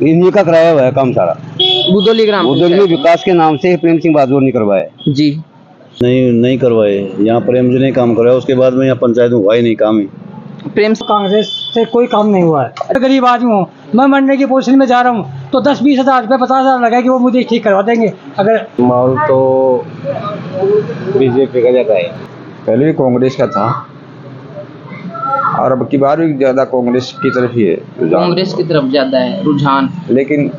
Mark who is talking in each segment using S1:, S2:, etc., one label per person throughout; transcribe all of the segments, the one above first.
S1: इन्हीं का कराया हुआ है काम सारा।
S2: बुदोली ग्राम
S1: बुदोली में विकास के नाम से प्रेम सिंह बाजोर ने करवाया
S2: जी।
S3: नहीं करवाए। यहाँ प्रेम जी ने काम करवाया, उसके बाद में यहाँ पंचायत में हुआ ही नहीं काम ही।
S2: प्रेम
S4: कांग्रेस से कोई काम नहीं हुआ है। गरीब आदमी हूँ मैं, मरने की पोजीशन में जा रहा हूँ तो 10-20 हज़ार रुपये 50 हज़ार लगा कि वो मुझे ठीक करवा देंगे। अगर
S1: माहौल तो बीजेपी का ज्यादा है,
S5: पहले भी कांग्रेस का था और अब की बार भी ज्यादा कांग्रेस की तरफ ही है रुझान।
S2: कांग्रेस की तरफ ज्यादा है रुझान।
S5: लेकिन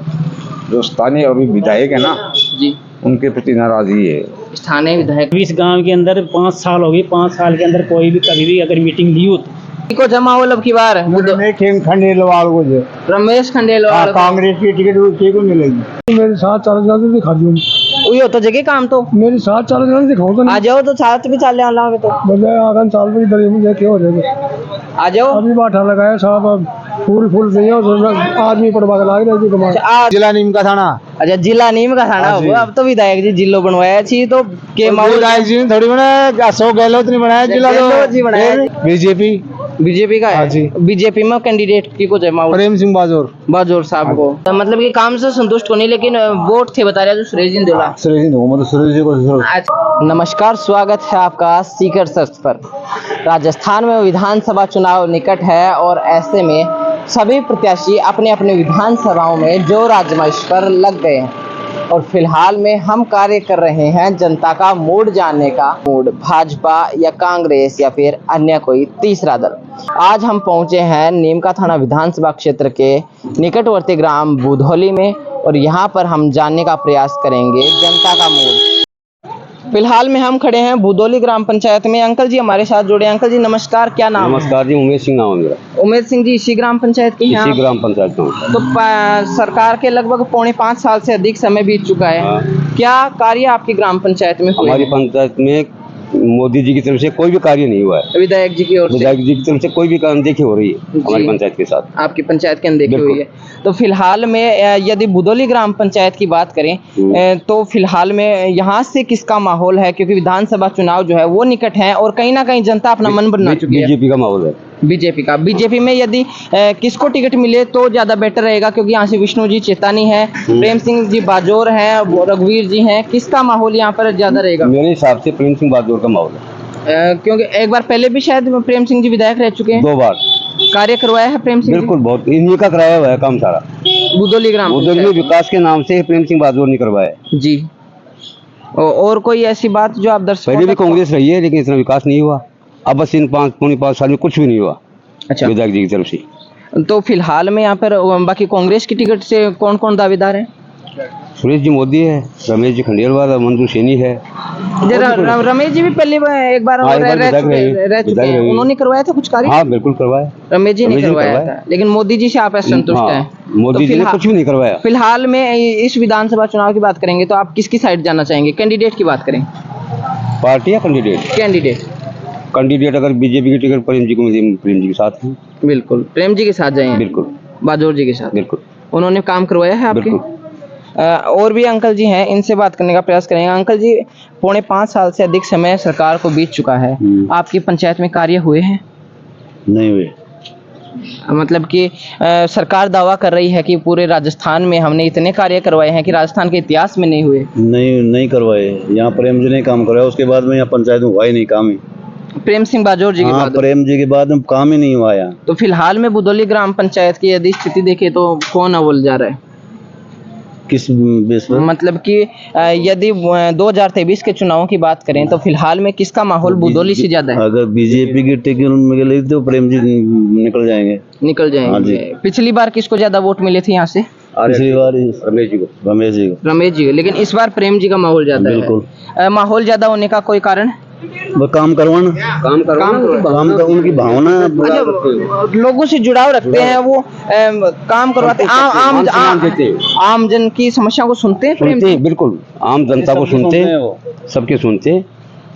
S5: जो स्थानीय अभी विधायक है ना
S2: जी,
S5: उनके प्रति नाराजगी है।
S2: स्थानीय विधायक
S4: इस गांव के अंदर 5 साल हो गए, 5 साल के अंदर कोई भी कभी भी अगर मीटिंग ली हो
S2: को जमा हो अब की बार
S4: खंडेलवाल को जो
S2: रमेश खंडेलवाल
S4: कांग्रेस की टिकट को मिलेगी। मेरे साथ 40 दिखा दूँ,
S2: वही होता जगह काम तो
S4: मेरे साथ 40 दिखाओ तो
S2: आ जाओ तो साथ भी चल आना तो
S4: बोले आगन साल में इधर मुझे क्या हो जाएगा।
S2: आ जाओ।
S4: अभी बाठा लगाया साहब, अब फूल नहीं है आदमी पड़वा के लाग रहे थे।
S5: जिला नीम का थाना।
S2: अच्छा, जिला नीम का थाना होगा। अब तो विधायक जी जिलो बनवाया छी तो के
S5: विधायक जी ने थोड़ी बनाया, अशोक गहलोत ने बनाया जिला
S2: जी बनाया।
S5: बीजेपी
S2: बीजेपी का है। बीजेपी में कैंडिडेट की को जमा
S5: प्रेम सिंह बाजोर
S2: बाजोर साहब को तो मतलब कि काम से संतुष्ट होने, लेकिन वोट थे बता रहे जो सुरेश जिंदोला। नमस्कार, स्वागत है आपका सीकर सर्च पर। राजस्थान में विधानसभा चुनाव निकट है और ऐसे में सभी प्रत्याशी अपने अपने विधानसभाओं में जोर आजमाइश पर लग गए हैं और फिलहाल में हम कार्य कर रहे हैं जनता का मूड जानने का। मूड भाजपा या कांग्रेस या फिर अन्य कोई तीसरा दल। आज हम पहुंचे हैं नीमका थाना विधानसभा क्षेत्र के निकटवर्ती ग्राम बुधौली में और यहाँ पर हम जानने का प्रयास करेंगे जनता का मूड। फिलहाल में हम खड़े हैं बुधौली ग्राम पंचायत में। अंकल जी हमारे साथ जुड़े। अंकल जी नमस्कार, क्या नाम है?
S1: नमस्कार जी, उमेश सिंह नाम है मेरा।
S2: उमेश सिंह जी, इसी ग्राम पंचायत के हैं?
S1: इसी ग्राम पंचायत का हूं।
S2: तो सरकार के लगभग 4.5 साल से अधिक समय बीत चुका है।
S1: हाँ।
S2: क्या कार्य आपकी ग्राम पंचायत में हुए?
S1: हमारी पंचायत में मोदी जी की तरफ से कोई भी कार्य नहीं हुआ है।
S2: विधायक जी की ओर से?
S1: विधायक जी की तरफ से कोई भी अनदेखी हो रही है हमारी पंचायत के साथ।
S2: आपकी पंचायत की अनदेखी हुई है। तो फिलहाल में यदि बुधौली ग्राम पंचायत की बात करें तो फिलहाल में यहाँ से किसका माहौल है? क्योंकि विधानसभा चुनाव जो है वो निकट है और कहीं ना कहीं जनता अपना मन बना चुकी है।
S1: बीजेपी का माहौल है।
S2: बीजेपी का। बीजेपी में यदि किसको टिकट मिले तो ज्यादा बेटर रहेगा? क्योंकि यहाँ से विष्णु जी चेतानी है, प्रेम सिंह जी बाजोर हैं, रघुवीर जी हैं। किसका माहौल यहाँ पर ज्यादा रहेगा?
S1: मेरे हिसाब से प्रेम सिंह बाजोर का माहौल है।
S2: क्योंकि एक बार पहले भी शायद प्रेम सिंह जी विधायक रह चुके हैं।
S1: 2 बार
S2: कार्य करवाया है प्रेम सिंह?
S1: बिल्कुल, बहुत इन्हीं का कराया हुआ है काम सारा।
S2: बुदोली ग्राम
S1: बुदोली में विकास के नाम से प्रेम सिंह बाजोर ने करवाया
S2: जी। और कोई ऐसी बात जो आप दर्शकों
S1: पहले भी कांग्रेस रही है लेकिन इतना विकास नहीं हुआ। अब बस इन 5 साल में कुछ भी नहीं हुआ।
S2: अच्छा,
S1: विधायक जी की तरफ से।
S2: तो फिलहाल में यहाँ पर बाकी कांग्रेस की टिकट से कौन कौन दावेदार है?
S1: सुरेश जी मोदी है, रमेश जी खंडेलवाल, मंजू सैनी है।
S2: रमेश जी भी पहले एक बार रह चुके हैं। उन्होंने करवाया था कुछ कार्य?
S1: हाँ बिल्कुल करवाया।
S2: रमेश जी ने करवाया था, लेकिन मोदी जी से आप संतुष्ट हैं?
S1: मोदी जी ने कुछ भी नहीं करवाया।
S2: फिलहाल में इस विधानसभा चुनाव की बात करेंगे तो आप किसकी साइड जाना चाहेंगे? कैंडिडेट की बात करें।
S1: पार्टी या कैंडिडेट? कैंडिडेट अगर बीजेपी की टिकट प्रेम जी को मिली, प्रेम जी के साथ हैं।
S2: बिल्कुल, प्रेम जी के साथ जाएंगे।
S1: बिल्कुल,
S2: बाजोर जी के साथ।
S1: बिल्कुल,
S2: उन्होंने काम करवाया है आपके? और भी अंकल जी हैं, इनसे बात करने का प्रयास करेंगे। अंकल जी, 4.5 साल से अधिक समय सरकार को बीत चुका है, आपकी पंचायत में कार्य हुए हैं?
S3: नहीं हुए।
S2: मतलब कि सरकार दावा कर रही है कि पूरे राजस्थान में हमने इतने कार्य करवाए हैं कि राजस्थान के इतिहास में नहीं हुए।
S3: नहीं करवाए। यहाँ प्रेम जी ने काम करवाया, उसके बाद में यहाँ पंचायत में हुआ ही नहीं काम ही।
S2: प्रेम सिंह बाजोर जी के बाद?
S3: प्रेम जी के बाद में काम ही नहीं हुआ यहाँ।
S2: तो फिलहाल में बुधौली ग्राम पंचायत की यदि स्थिति देखे तो कौन अव्वल जा रहा है?
S3: किस बेस पर?
S2: मतलब कि यदि 2023 के चुनावों की बात करें तो फिलहाल में किसका माहौल बुधौली से ज्यादा है?
S3: अगर बीजेपी की टिकट मिले तो प्रेम जी निकल जाएंगे।
S2: पिछली बार किसको ज्यादा वोट मिले थे यहाँ से?
S3: पिछली बार रमेश जी को।
S2: लेकिन इस बार प्रेम जी का माहौल ज्यादा है।
S3: बिल्कुल।
S2: माहौल ज्यादा होने का कोई कारण?
S3: वो काम करवाना, उनकी भावना
S2: लोगों से जुड़ाव रखते हैं, वो काम करवाते हैं, आम जन की समस्या को सुनते हैं।
S1: बिल्कुल, आम जनता को सुनते हैं, सबके सुनते हैं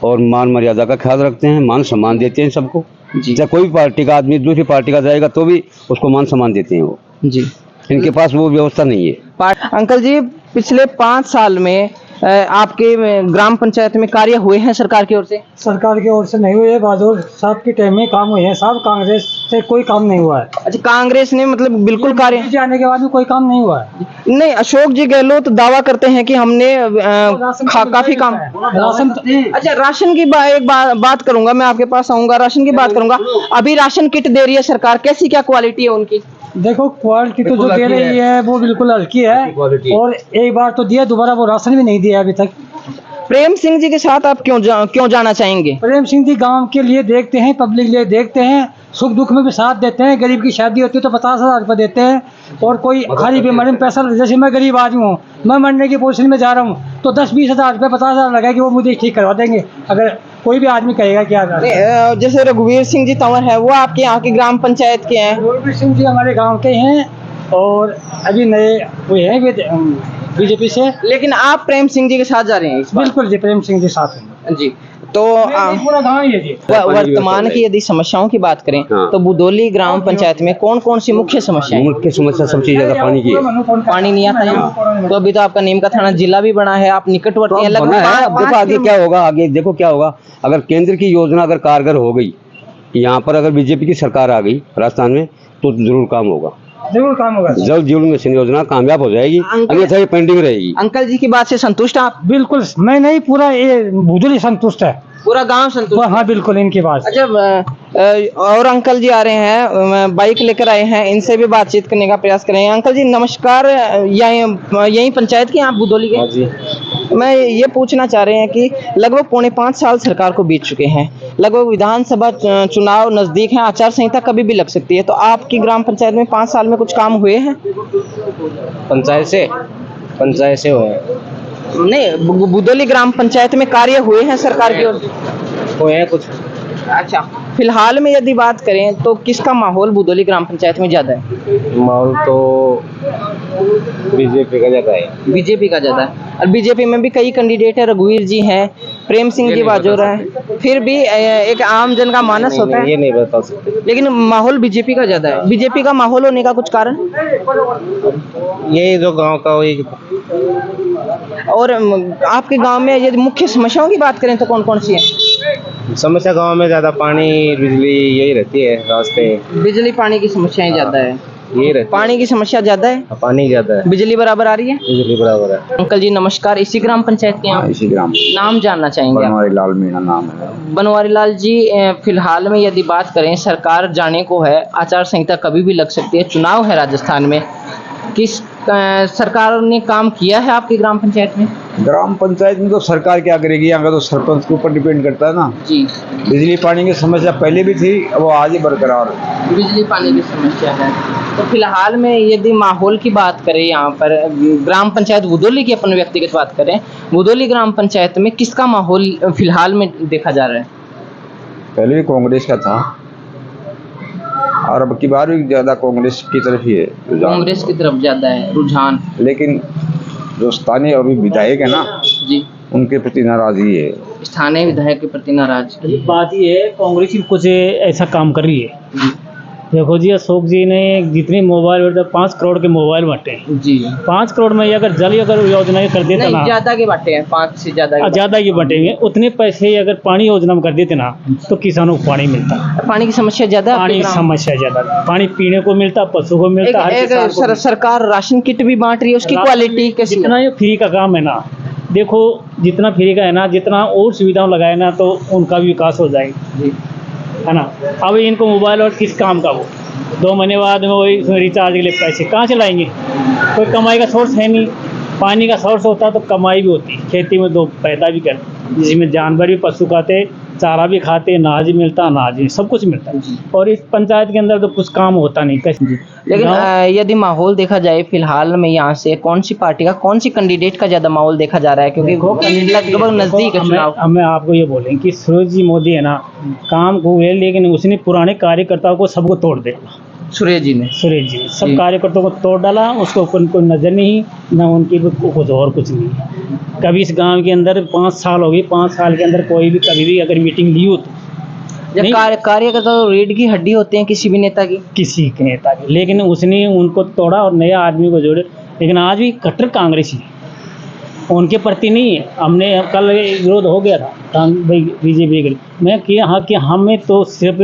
S1: और मान मर्यादा का ख्याल रखते हैं, मान सम्मान देते हैं सबको। चाहे कोई भी पार्टी का आदमी दूसरी पार्टी का जाएगा तो भी उसको मान सम्मान देते हैं वो जी। इनके पास वो व्यवस्था नहीं है।
S2: अंकल जी, पिछले 5 साल में आपके ग्राम पंचायत में कार्य हुए हैं सरकार की ओर से?
S4: सरकार की ओर से नहीं हुए, बहादुर साहब के टाइम में काम हुए हैं सब, कांग्रेस से कोई काम नहीं हुआ है।
S2: अच्छा, कांग्रेस ने मतलब बिल्कुल कार्य
S4: मोदी जी आने के बाद भी कोई काम नहीं हुआ है।
S2: नहीं, अशोक जी गहलोत दावा करते हैं कि हमने काफी काम।
S4: राशन
S2: अच्छा, राशन की एक बात करूंगा, मैं आपके पास आऊंगा, राशन की बात करूंगा। अभी राशन किट दे रही है सरकार, कैसी क्या क्वालिटी है उनकी?
S4: देखो, क्वालिटी तो जो दे रही है वो बिल्कुल हल्की है, और एक बार तो दिया, दोबारा वो राशन भी नहीं दिया अभी तक।
S2: प्रेम सिंह जी के साथ आप क्यों जाना चाहेंगे?
S4: प्रेम सिंह जी गांव के लिए देखते हैं, पब्लिक लिए देखते हैं, सुख दुख में भी साथ देते हैं। गरीब की शादी होती है तो 50,000 रुपये देते हैं, और कोई खाली बीमारी में पैसा, जैसे मैं गरीब आदमी हूँ, मैं मरने की पोजीशन में जा रहा हूँ, तो 10-20 हज़ार रुपये 50,000 लगा कि वो मुझे ठीक करवा देंगे। अगर कोई भी आदमी कहेगा क्या
S2: जैसे रघुवीर सिंह जी तंवर है, वो आपके यहाँ की ग्राम पंचायत के हैं?
S4: रघुवीर सिंह जी हमारे गाँव के हैं, और अभी नए हुए हैं बीजेपी से।
S2: लेकिन आप प्रेम सिंह जी के साथ जा रहे हैं इस बार?
S4: बिल्कुल जी, प्रेम सिंह जी साथ हैं
S2: जी। तो
S4: पूरा गाँव ही है जी।
S2: वर्तमान की यदि समस्याओं की बात करें तो बुदौली ग्राम पंचायत में कौन कौन सी मुख्य समस्याएं?
S1: मुख्य समस्या सबसे ज्यादा पानी की है।
S2: पानी नहीं आता है। तो अभी तो आपका नीम का थाना जिला भी बना है, आप निकटवर्ती हैं,
S1: बना है। अब देखो आगे क्या होगा, आगे देखो क्या होगा। अगर केंद्र की योजना अगर कारगर हो गई, यहाँ पर अगर बीजेपी की सरकार आ गई राजस्थान में, तो जरूर काम होगा,
S4: जरूर काम होगा।
S1: जल जीवन मिशन योजना कामयाब हो जाएगी, अन्यथा ये पेंडिंग रहेगी।
S2: अंकल जी की बात से संतुष्ट आप?
S4: बिल्कुल, मैं नहीं, पूरा ये बुदौली संतुष्ट है,
S2: पूरा गांव संतुष्ट?
S4: हाँ बिल्कुल, इनकी बात।
S2: अच्छा, और अंकल जी आ रहे हैं, बाइक लेकर आए हैं, इनसे भी बातचीत करने का प्रयास करेंगे। अंकल जी नमस्कार, यही पंचायत के आप बुदौली के?
S3: जी।
S2: मैं ये पूछना चाह रहे हैं कि लगभग 4.5 साल सरकार को बीत चुके हैं, लगभग विधानसभा चुनाव नजदीक हैं, आचार संहिता कभी भी लग सकती है, तो आपकी ग्राम पंचायत में 5 साल में कुछ काम हुए हैं?
S6: पंचायत से हुए हैं?
S2: नहीं, बुदौली ग्राम पंचायत में कार्य हुए हैं सरकार की ओर?
S6: हुए हैं कुछ।
S2: अच्छा, फिलहाल में यदि बात करें तो किसका माहौल बुदौली ग्राम पंचायत में ज्यादा है?
S6: माहौल तो बीजेपी का ज्यादा है।
S2: बीजेपी का ज्यादा है, और बीजेपी में भी कई कैंडिडेट है, रघुवीर जी हैं, प्रेम सिंह जी बाजोर है, फिर भी एक आम जन का मानस होता है,
S6: ये नहीं बता सकते।
S2: लेकिन माहौल बीजेपी का ज्यादा है। बीजेपी का माहौल होने का कुछ कारण?
S6: यही जो गांव का वही।
S2: और आपके गांव में यदि मुख्य समस्याओं की बात करें तो कौन कौन सी है?
S6: समस्या गांव में ज्यादा पानी बिजली यही रहती है, रास्ते।
S2: बिजली पानी की समस्याएं ज्यादा है,
S6: ये रहती
S2: पानी की समस्या ज्यादा है,
S6: पानी ज्यादा है,
S2: बिजली बराबर आ रही है?
S6: बिजली बराबर है।
S2: अंकल जी नमस्कार, इसी ग्राम पंचायत के हैं?
S3: इसी ग्राम,
S2: नाम जानना चाहेंगे आप?
S3: बनवारी लाल मीणा नाम है।
S2: बनवारी लाल जी, फिलहाल में यदि बात करें, सरकार जाने को है, आचार संहिता कभी भी लग सकती है, चुनाव है राजस्थान में, किस सरकार ने काम किया है आपकी ग्राम पंचायत में?
S3: ग्राम पंचायत में तो सरकार क्या करेगी, यहाँ का तो सरपंच के ऊपर डिपेंड करता है ना
S2: जी।
S3: बिजली पानी की समस्या पहले भी थी, अब वो आज ही बरकरार है।
S2: बिजली पानी की समस्या है। तो फिलहाल में यदि माहौल की बात करें, यहाँ पर ग्राम पंचायत बुदौली की अपन व्यक्तिगत बात करें, बुदौली ग्राम पंचायत में किसका माहौल फिलहाल में देखा जा रहा है?
S3: पहले भी कांग्रेस का था, और अब की बार भी ज्यादा कांग्रेस की तरफ ही है रुझान।
S2: कांग्रेस की तरफ ज्यादा है रुझान,
S3: लेकिन जो स्थानीय अभी विधायक है ना,
S2: जी,
S3: उनके प्रति नाराजगी है।
S2: स्थानीय विधायक के प्रति नाराज।
S7: बात ये है, कांग्रेस ही कुछ ऐसा काम कर रही है। देखो जी, अशोक जी ने जितने मोबाइल 5 करोड़ के मोबाइल बांटे हैं,
S2: जी,
S7: 5 करोड़ में अगर जल अगर योजना कर देते ना,
S2: ज्यादा के बांटे हैं, 5 से ज्यादा
S7: ये बटेंगे, उतने पैसे अगर पानी योजना में कर देते ना, तो किसानों को पानी मिलता।
S2: पानी की समस्या ज्यादा है?
S7: पानी की समस्या ज्यादा, पानी पीने को मिलता, पशु को मिलता, हर किसान को मिलता।
S2: सरकार राशन किट भी बांट रही है, उसकी क्वालिटी कैसी?
S7: जितना ये फ्री का काम है ना, देखो जितना फ्री का है ना, जितना और सुविधाएं लगाए ना, तो उनका भी विकास हो जाएगा, है ना। अब इनको मोबाइल और किस काम का, वो 2 महीने बाद में वही रिचार्ज के लिए पैसे कहाँ से लाएंगे? कोई कमाई का सोर्स है नहीं। पानी का सोर्स होता तो कमाई भी होती, खेती में 2 पैदा भी करते, जिसमें जानवर भी पशु खाते, चारा भी खाते, अनाज भी मिलता, अनाज भी सब कुछ मिलता है। और इस पंचायत के अंदर तो कुछ काम होता नहीं कैसे।
S2: लेकिन यदि माहौल देखा जाए फिलहाल में, यहाँ से कौन सी पार्टी का, कौन सी कैंडिडेट का ज्यादा माहौल देखा जा रहा है? क्योंकि लगभग नजदीक है चुनाव।
S7: मैं आपको ये बोलें कि सूरज जी मोदी है ना, काम को हुए, लेकिन उसने पुराने कार्यकर्ताओं को सबको तोड़ दिया।
S2: सुरेश जी ने
S7: सब कार्यकर्ताओं को तोड़ डाला, उसको कोई नजर नहीं, ना उनकी कुछ और कुछ नहीं। कभी इस गांव के अंदर 5 साल हो गए, 5 साल के अंदर कोई भी कभी भी अगर मीटिंग ली हो तो
S2: कार्यकर्ता तो रीढ़ की हड्डी होते हैं किसी भी नेता की,
S7: किसी के नेता की, लेकिन उसने उनको तोड़ा और नया आदमी को जोड़े। लेकिन आज भी कट्टर कांग्रेसी, उनके प्रति नहीं है। हमने कल विरोध हो गया था भाई बीजेपी के लिए। मैं किया हाँ कि हमें तो सिर्फ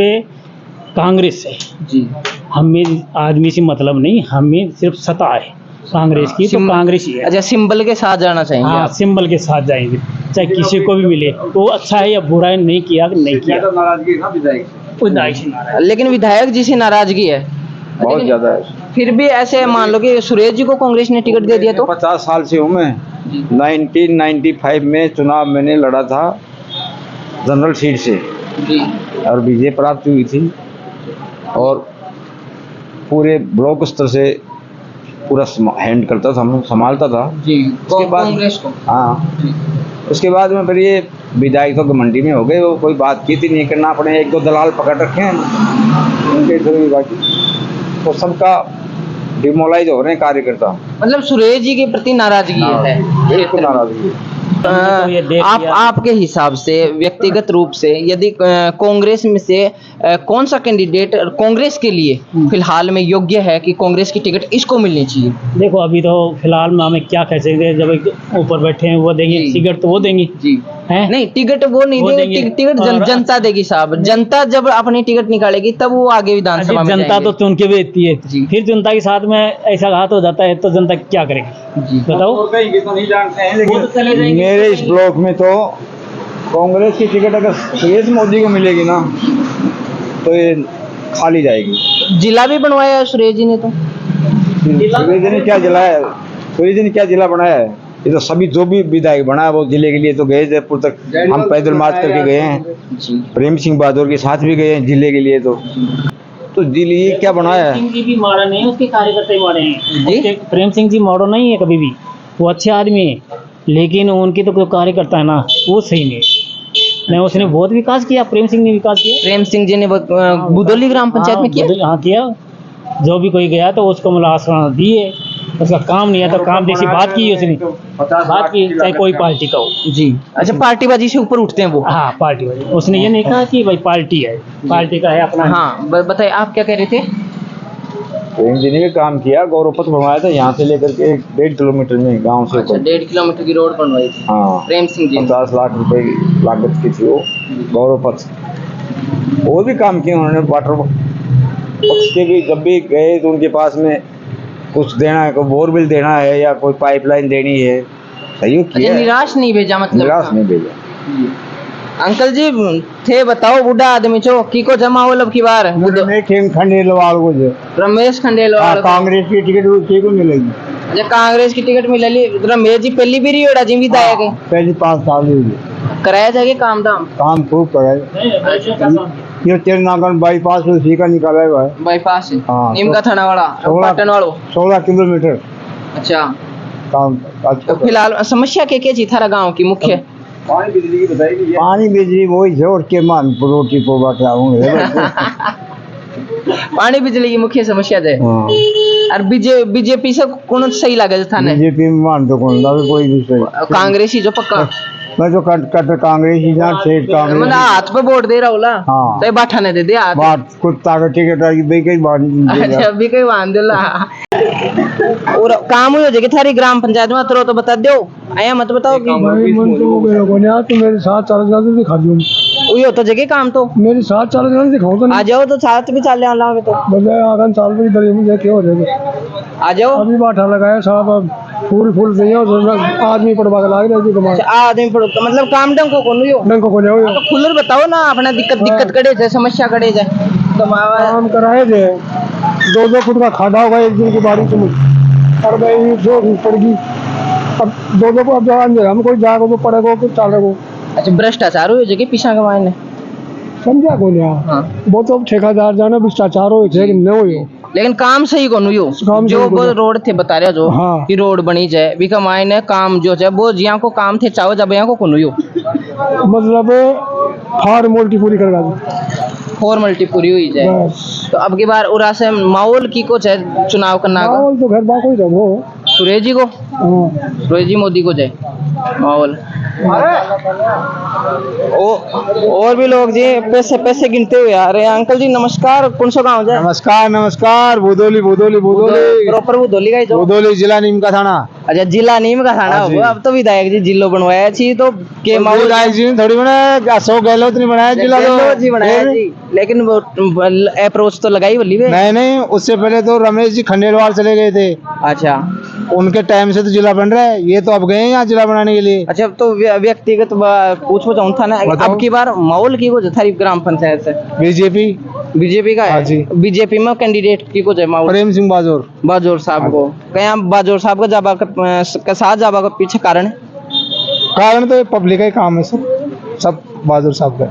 S7: कांग्रेस है
S2: जी,
S7: हमें आदमी से मतलब नहीं, हमें सिर्फ सत्ता है कांग्रेस की, तो कांग्रेस ही है।
S2: अच्छा सिंबल के साथ जाना चाहेंगे
S7: हाँ,
S2: आप?
S7: सिंबल के साथ जाएंगे, चाहे किसी को भी मिले, वो अच्छा है या बुरा है, नहीं किया कि नहीं किया,
S3: नाराजगी ना विधायक
S7: कोई दाई से नाराज।
S2: लेकिन विधायक जी से नाराजगी है
S3: बहुत ज्यादा है।
S2: फिर भी ऐसे मान लो कि सुरेश जी को कांग्रेस ने टिकट दे दिया तो
S3: 50 साल से हूँ मैं। 1995 में चुनाव मैंने लड़ा था जनरल सीट से
S2: जी
S3: और विजय प्राप्त हुई थी और पूरे ब्लॉक स्तर से पूरा हैंड करता था, हम संभालता था
S2: जी
S3: उसके बाद
S2: कांग्रेस को
S3: हाँ। उसके बाद में फिर ये विधायक तो मंडी में हो गए, वो कोई बातचीत ही नहीं करना, अपने 1-2 दलाल पकड़ रखे हैं उनके थ्रू बाकी तो सबका डिमोलाइज हो रहे हैं कार्यकर्ता।
S2: मतलब सुरेश जी के प्रति नाराजगी है
S3: बिल्कुल नाराजगी।
S2: आपके हिसाब से व्यक्तिगत रूप से यदि कांग्रेस में से कौन सा कैंडिडेट कांग्रेस के लिए फिलहाल में योग्य है कि कांग्रेस की टिकट इसको मिलनी चाहिए?
S7: देखो अभी तो फिलहाल में हमें क्या कह सकते हैं, जब एक ऊपर बैठे हैं वो देंगे टिकट, तो वो देंगे
S2: जी
S7: हैं?
S2: नहीं टिकट वो नहीं
S7: वो
S2: देंगे,
S7: देंगे।
S2: टिकट जनता देगी साहब। जनता जब अपनी टिकट निकालेगी तब वो आगे विधानसभा में
S7: जनता
S2: जाएंगे।
S7: तो चुन के भेजती है,
S2: जी।
S7: फिर जनता के साथ में ऐसा घात हो जाता है तो जनता क्या करेगी
S2: जी
S7: बताओ?
S3: कहीं तो नहीं जानते हैं,
S7: वो तो चले जाएंगे।
S3: मेरे इस ब्लॉक में तो कांग्रेस की टिकट अगर सुरेश मोदी को मिलेगी ना तो ये खाली जाएगी।
S2: जिला भी बनवाया है सुरेश जी ने तो।
S3: सुरेश जी ने क्या जिला है, सुरेश जी ने क्या जिला बनाया है? ये तो सभी जो भी विधायक बना है वो जिले के लिए तो गए, जयपुर तक हम पैदल मार्च करके गए हैं,
S2: जी
S3: प्रेम सिंह बहादुर के साथ भी गए हैं जिले के लिए। तो जिले ये क्या बनाया है?
S7: प्रेम सिंह जी भी माड़ा नहीं है, उसके कार्यकर्ता ही माड़े हैं।
S2: जी?
S7: उसके प्रेम सिंह जी माड़ो नहीं है कभी भी, वो अच्छे आदमी है, लेकिन उनके तो जो कार्यकर्ता है ना वो सही नहीं। उसने बहुत विकास किया, प्रेम सिंह ने विकास किया,
S2: प्रेम सिंह जी ने बुदौली ग्राम पंचायत में किया।
S7: हाँ किया, जो भी कोई गया तो उसको मतलब आश्वासन दिए, उसका काम नहीं है तो काम जैसी बात की उसने, बात की चाहे कोई पार्टी का हो।
S2: जी अच्छा पार्टीबाजी से ऊपर उठते हैं वो।
S7: हाँ पार्टी वाली, उसने ये नहीं कहा कि भाई पार्टी है, पार्टी का है अपना।
S2: हाँ बताइए आप क्या कह रहे थे?
S3: प्रेम जी ने भी काम किया, गौरव पथ बनवाया था यहाँ से लेकर के 1.5 किलोमीटर में गांव से
S2: अच्छा 1.5 किलोमीटर की रोड बनवाई थी
S3: हाँ
S2: प्रेम सिंह जी ने।
S3: 50 लाख रुपए की लागत की थी वो गौरव पथ। वो भी काम किया उन्होंने, वाटर पक्ष के भी जब भी गए तो उनके पास में कुछ देना है, कोई बोरवेल देना है या कोई पाइपलाइन देनी है, सहयोग
S2: अच्छा
S3: किया है।
S2: निराश नहीं भेजा मतलब?
S3: निराश नहीं भेजा।
S2: अंकल जी थे बताओ बूढ़ा आदमी छो की को जमा हो लब की बार
S3: खंडेलवाल को जो
S2: रमेश खंडेलवाल को।
S3: कांग्रेस की टिकट उसी को मिलेगी।
S2: अच्छा कांग्रेस की टिकट मिलली रमेश जी पहली भी रही होड़ा जी विधायक है
S3: पहली 5 साल हुई
S2: कराया जाएगा काम धाम
S3: काम खूब कराए। ये तेरनागन बाईपास उसी का निकाला हुआ है,
S2: बाईपास से
S3: हाँ,
S2: नीम का थाना वाला
S3: 16
S2: पटन वालो।
S3: 16 किलोमीटर
S2: अच्छा
S3: काम अच्छा।
S2: तो फिलहाल समस्या क्या जी थारा गांव की मुख्य?
S3: पानी बिजली की बताइए। पानी बिजली वही जोड़ के मान रोटी को बाटा
S2: पानी बिजली की मुख्य समस्या है। और बीजेपी से कौन सही लगे थाने?
S3: बीजेपी में मान तो कौन ना कोई भी सही।
S2: कांग्रेस ही जो पक्का
S3: मैं तो कट कांग्रेस ही जहाँ सेठ
S2: मतलब
S3: कांग्रेस
S2: हाथ पे वोट दे रहा होला।
S3: हाँ।
S2: तो बाठा ने दे दिया हाथ।
S3: बात कुत्ता का टिकट आई भाई कई बात नहीं
S2: अच्छा अभी कहीं बांध दिला और काम हुई हो जाएगी थारी ग्राम पंचायत में तो बता दो आया मत बताओ कि
S4: मेरे साथ चल दिखा दियो
S2: हुई होता जगह काम तो
S4: मेरे साथ चल दिखाओ तो
S2: आ जाओ तो साथ भी चल आना तो
S4: बल्ले आगन साल में दरी में देखे हो जाएगा।
S2: आ जाओ
S4: अभी बाठा लगाया साहब फूल नहीं हो आदमी पड़वा के लाग रहे कमा
S2: आदमी पड़ो मतलब काम डंग को कोन हो
S4: डंग को नहीं हो
S2: तो खुलर बताओ ना अपना दिक्कत कड़े जाए समस्या कड़े जाए तो
S4: काम कराए थे 2-2 फुट का खाड़ा होगा एक दिन की बारिश में और भाई जो पड़गी अब 2-2 को अब हम कोई जाएगा तो पड़ेगा कुछ चलेगा।
S2: अच्छा भ्रष्टाचार हो जगह पीछा के मायने
S4: समझा कौन
S2: हाँ।
S4: वो तो ठेकेदार जाना भ्रष्टाचार हो नहीं हो
S2: लेकिन काम सही कौन हुई
S4: काम
S2: जो
S4: सही
S2: वो
S4: कोन
S2: रोड थे बता रहे जो
S4: हाँ।
S2: कि रोड बनी जाए भी मायने काम जो है वो जिया को काम थे चाहो जब यहाँ को कौन हुई
S4: मतलब फॉर्मेलिटी पूरी करवा दी
S2: फॉर्मेलिटी पूरी हुई जाए
S4: बस।
S2: तो अब की बार उरा से माहौल की को है चुनाव करना
S4: माहौल तो घर बाको ही रहो
S2: सुरेश जी को
S4: हाँ।
S2: सुरेश जी मोदी को जाए माहौल। और भी लोग जी पैसे पैसे गिनते हुए आ रहे हैं। अंकल जी नमस्कार, कौन सा गाँव है?
S8: नमस्कार नमस्कार। बुदोली बुदोली बुदोली
S2: प्रॉपर बुदोली का ही जो?
S8: बुदोली जिला नीम का थाना।
S2: अच्छा, जिला नीम का थाना
S8: हाँ जी।
S2: होगा। अब तो विधायक जी जिलो बनवाया छी तो के माहौल
S8: विधायक जी ने थोड़ी बनाया, अशोक गहलोत ने बनाया जिला।
S2: गहलोत जी बनाया जी, लेकिन वो अप्रोच तो लगाई बोली वे।
S8: नहीं, उससे पहले तो रमेश जी खंडेलवाल चले गए थे।
S2: अच्छा
S8: उनके टाइम से तो जिला बन रहा है, ये तो अब गए हैं यहाँ जिला बनाने के लिए।
S2: अच्छा, तो व्यक्तिगत पूछ जाऊँ था ना, अब की बार माहौल की को थारी ग्राम पंचायत से बीजेपी का
S8: हाँ
S2: है
S8: जी।
S2: बीजेपी में कैंडिडेट की को माहौल
S8: प्रेम सिंह
S2: बाजोर साहब को क्या बाजोर साहब का जाबा का साथ जाबा का पीछे कारण
S8: तो पब्लिक का ही काम है, सब बाजूर साहब का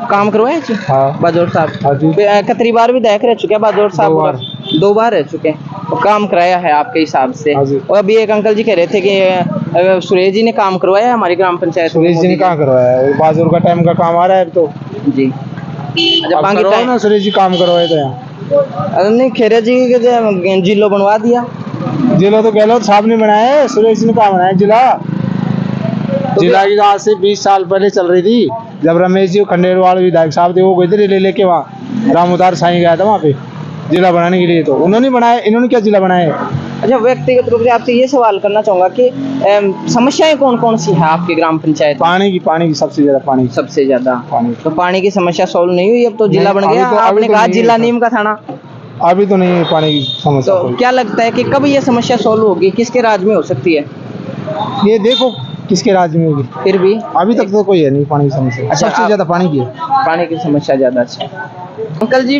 S2: काम करवाए जी।
S8: हाँ।
S2: बाजोर साहब
S8: हाँ जी।
S2: कितनी बार विधायक रह चुके हैं बाजोर साहब? 2 बार रह चुके हैं। तो काम कराया है आपके हिसाब से।
S8: हाँ जी।
S2: और अभी एक अंकल जी कह रहे थे कि सुरेश जी ने काम करवाया है हमारी ग्राम पंचायत।
S8: सुरेश जी ने कहाँ करवाया है? बाजूर का टाइम का काम आ रहा है अब तो
S2: जी। अच्छा,
S8: अब
S2: बाकी
S8: करवाओ ना, सुरेश जी काम करवाए तो यहाँ।
S2: नहीं, खेरे जी के जिलो बनवा दिया।
S8: जिला तो गहलोत साहब ने बनाया है, सुरेश जी ने कहाँ बनाया जिला? जिला की आज से 20 साल पहले चल रही थी, जब रमेश जी खंडेलवाल विधायक साहब थे, वो गए थे ले लेके वहाँ रामोदार साईं गया था वहाँ पे जिला बनाने के लिए। तो उन्होंने बनाया, इन्होंने क्या जिला बनाया है?
S2: अच्छा, व्यक्तिगत रूप से आपसे ये सवाल करना चाहूंगा कि समस्याएं कौन कौन सी है आपकी ग्राम पंचायत?
S8: पानी की सबसे ज्यादा
S2: सबसे ज्यादा
S8: पानी।
S2: तो पानी की समस्या सॉल्व नहीं हुई? अब तो जिला बन गया, आपने कहा जिला नीम का थाना,
S8: अभी तो नहीं है पानी की समस्या।
S2: तो क्या लगता है कि कब ये समस्या सॉल्व होगी? किसके राज में हो सकती है?
S8: ये देखो किसके राज्य में होगी,
S2: फिर भी
S8: अभी तक तो कोई है नहीं पानी की समस्या।
S2: अच्छा,
S8: सबसे ज्यादा पानी की है।
S2: पानी की समस्या ज्यादा। अच्छा अंकल जी,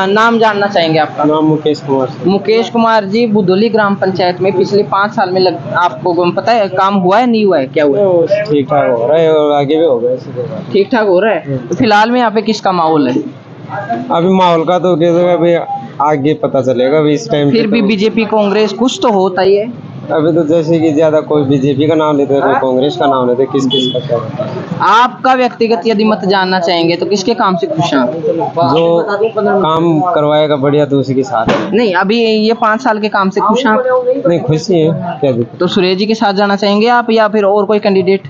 S2: नाम जानना चाहेंगे आपका?
S6: नाम मुकेश कुमार।
S2: मुकेश कुमार जी, बुदोली ग्राम पंचायत में पिछले 5 साल में आपको पता है काम हुआ है नहीं हुआ है? क्या हुआ है?
S6: ठीक ठाक हो रहा है और आगे भी होगा।
S2: ठीक ठाक हो रहा है। तो फिलहाल में यहाँ पे किसका माहौल है?
S6: अभी माहौल का तो अभी आगे पता चलेगा। अभी इस टाइम
S2: फिर भी बीजेपी कांग्रेस कुछ तो होता ही है।
S6: अभी तो जैसे कि ज्यादा कोई बीजेपी का नाम लेते हैं, कोई कांग्रेस का नाम लेते हैं, किस का क्या होता है।
S2: आपका व्यक्तिगत यदि मत जानना चाहेंगे तो किसके काम से खुश हैं?
S6: जो काम करवाएगा बढ़िया तो उसी के साथ है।
S2: नहीं, अभी ये 5 साल के काम से खुश हैं आप?
S6: नहीं, खुशी है, क्या दिक्कत?
S2: तो सुरेश जी के साथ जाना चाहेंगे आप या फिर और कोई कैंडिडेट?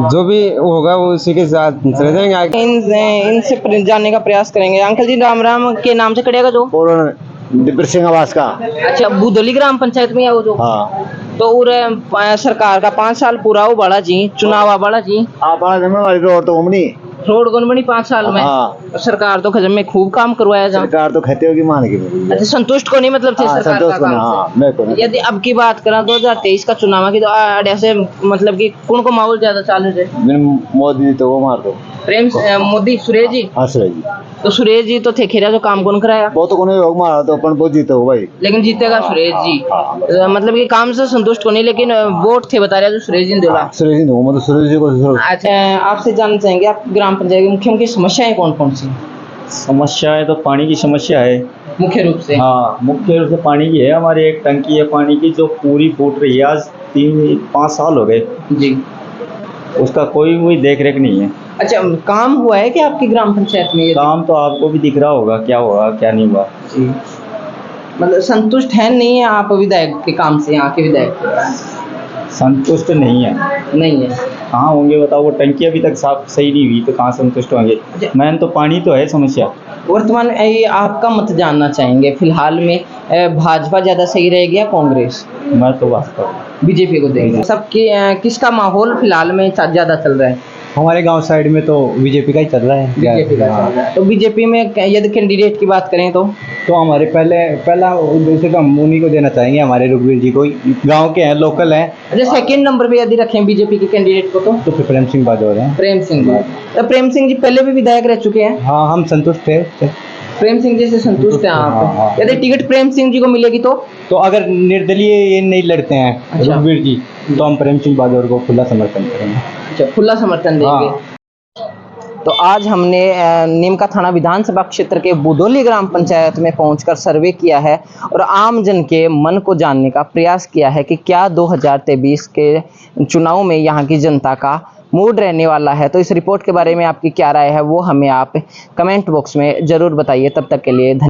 S6: जो भी होगा वो उसी के साथ चले जाएंगे आगे।
S2: इनसे जानने का प्रयास करेंगे। अंकल जी राम राम के नाम से करेगा जो
S8: दिब्र सिंह आवास का।
S2: अच्छा, बुदोली ग्राम पंचायत में है वो जो?
S8: हाँ।
S2: तो सरकार का 5 साल पूरा हो बाड़ा जी, चुनाव आ बाड़ा जी,
S8: आप बड़ा जमने वाली रोड तो हमनी
S2: रोड कौन बनी 5 साल में?
S8: हाँ।
S2: सरकार तो खजम में खूब काम करवाया जा।
S8: सरकार तो कहते होगी मान की।
S2: अच्छा, संतुष्ट को नहीं मतलब थे सरकार का काम से?
S8: मैं को
S2: यदि अब की बात करा 2023 का चुनाव की, तो ऐसे मतलब कि कौन को माहौल ज्यादा चालू है?
S8: मोदी तो वो मार दो
S2: मोदी, सुरेश जी।
S8: हाँ सुरेश जी
S2: तो सुरेश जी तो थे खेरा जो काम कौन कराया?
S8: वो तो कोने योग मारा तो अपन बहुत जीते हो भाई,
S2: लेकिन जीतेगा सुरेश जी। मतलब कि काम से संतुष्ट को नहीं, लेकिन वोट थे बता रहे जो सुरेश जी ने दिला।
S8: सुरेश जी मतलब सुरेश जी को।
S2: अच्छा, आपसे जानना चाहेंगे आप ग्राम पंचायत की मुख्य मुख्य समस्याएं कौन कौन सी?
S9: समस्या है तो पानी की समस्या है
S2: मुख्य रूप से।
S9: हाँ, मुख्य रूप से पानी की है। हमारी एक टंकी है पानी की जो पूरी फूट रही है, आज 3-5 साल हो गए
S2: जी।
S9: उसका कोई देख रेख नहीं है।
S2: अच्छा, काम हुआ है कि आपकी ग्राम पंचायत में? ये
S9: काम तो आपको भी दिख रहा होगा क्या हुआ क्या नहीं हुआ।
S2: मतलब संतुष्ट है नहीं है आप विधायक के काम से? यहाँ के विधायक
S9: संतुष्ट नहीं है।
S2: नहीं है?
S9: कहाँ होंगे बताओ? वो टंकी अभी तक साफ सही नहीं हुई तो कहाँ संतुष्ट होंगे? मैन तो पानी तो है समस्या।
S2: वर्तमान आपका मत जानना चाहेंगे फिलहाल में, भाजपा ज्यादा सही रहेगी या कांग्रेस?
S9: मैं तो वास्तव
S2: बीजेपी को देंगे। सबकी किसका माहौल फिलहाल में ज्यादा चल रहा है?
S9: हमारे गांव साइड में तो बीजेपी का ही चल रहा है।
S2: बीजेपी का चल रहा है। तो बीजेपी में यदि कैंडिडेट की बात करें तो
S9: हमारे पहला उद्देश्य तो हम उन्हीं को देना चाहेंगे, हमारे रघुवीर जी को। गांव के हैं, लोकल हैं।
S2: अच्छा, सेकंड नंबर पे यदि रखें बीजेपी के कैंडिडेट को तो
S9: फिर प्रेम सिंह बाजोर हैं।
S2: प्रेम सिंह जी। तो प्रेम सिंह जी पहले भी विधायक रह चुके हैं।
S9: हाँ, हम संतुष्ट थे
S2: प्रेम सिंह जी से संतुष्ट हैं आप? यदि टिकट प्रेम सिंह जी को मिलेगी तो
S9: अगर निर्दलीय ये नहीं लड़ते हैं
S2: अच्छा।
S9: रघुवीर जी, तो हम प्रेम सिंह बाजोर को खुला समर्थन करेंगे।
S2: अच्छा, खुला समर्थन देंगे। तो आज हमने नीमका थाना विधानसभा क्षेत्र के बुदोली ग्राम पंचायत में पहुंचकर सर्वे किया है और आम जन के मन को जानने का प्रयास किया है कि क्या 2023 के चुनाव में यहाँ की जनता का मूड रहने वाला है। तो इस रिपोर्ट के बारे में आपकी क्या राय है वो हमें आप कमेंट बॉक्स में ज़रूर बताइए। तब तक के लिए धन्यवाद।